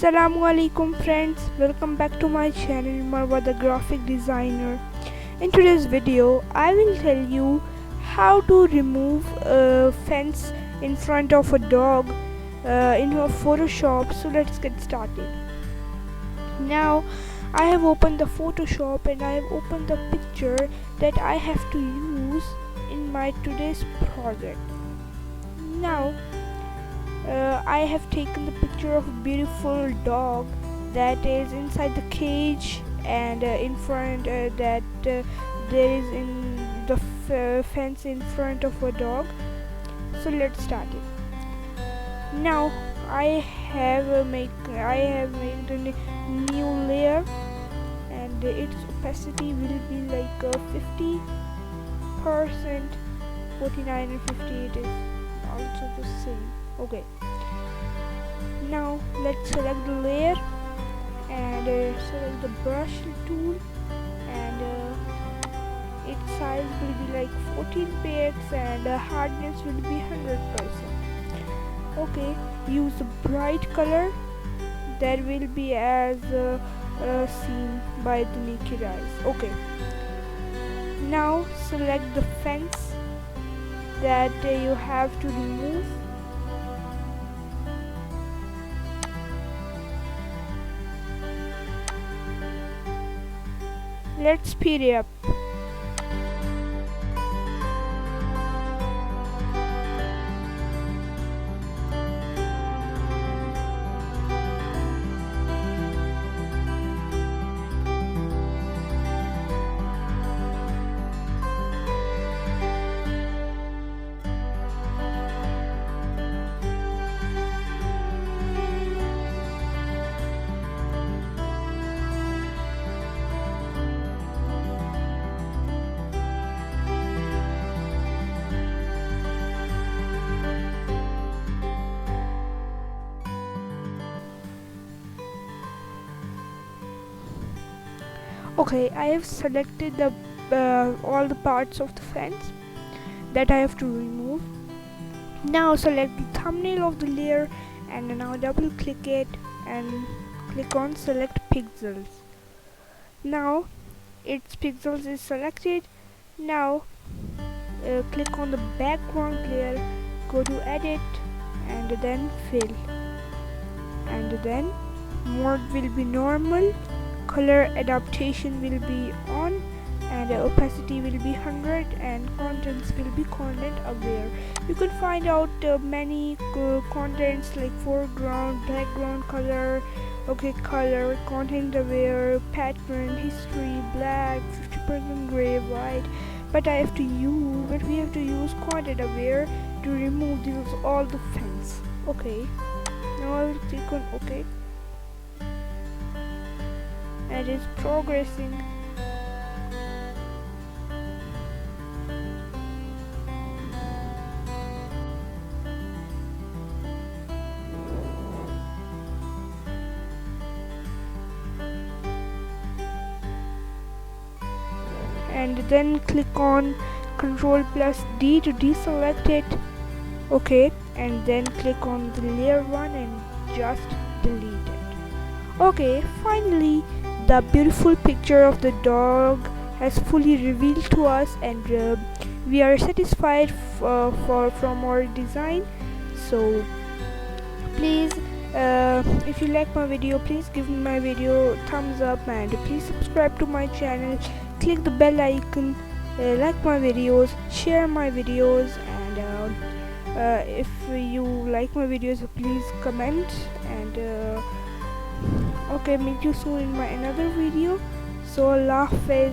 Assalamualaikum friends, welcome back to my channel Marwa the graphic designer. In today's video I will tell you how to remove a fence in front of a dog in your Photoshop. So let's get started. Now I have opened the Photoshop and I have opened the picture that I have to use in my today's project. Now I have taken the picture of a beautiful dog that is inside the cage, and in front that there is in the fence in front of a dog. So let's start it. Now I have made a new layer, and its opacity will be like 50%, 49 and 50. It is also the same. Okay, now let's select the layer and select the brush tool, and its size will be like 14 px and hardness will be 100%. Okay, use a bright color that will be as seen by the naked eyes. Okay, now select the fence that you have to remove. Let's speed it up. Okay, I have selected the all the parts of the fence that I have to remove. Now select the thumbnail of the layer and now double click it and click on select pixels. Now its pixels is selected. Now click on the background layer, go to edit and then fill, and then mode will be normal, color adaptation will be on, and opacity will be 100, and contents will be content aware. You can find out many contents like foreground, background color, color, content aware, pattern, history, black, 50% gray, white. But we have to use content aware to remove all the fence. Okay, now I will click on OK. And it's progressing. And then click on Ctrl+D to deselect it. Okay, and then click on the layer 1 and just delete it. Okay, finally the beautiful picture of the dog has fully revealed to us, and we are satisfied from our design. So please, if you like my video, please give my video thumbs up, and please subscribe to my channel, click the bell icon, like my videos, share my videos, and if you like my videos, please comment. And okay, meet you soon in my another video. So Allah Hafiz.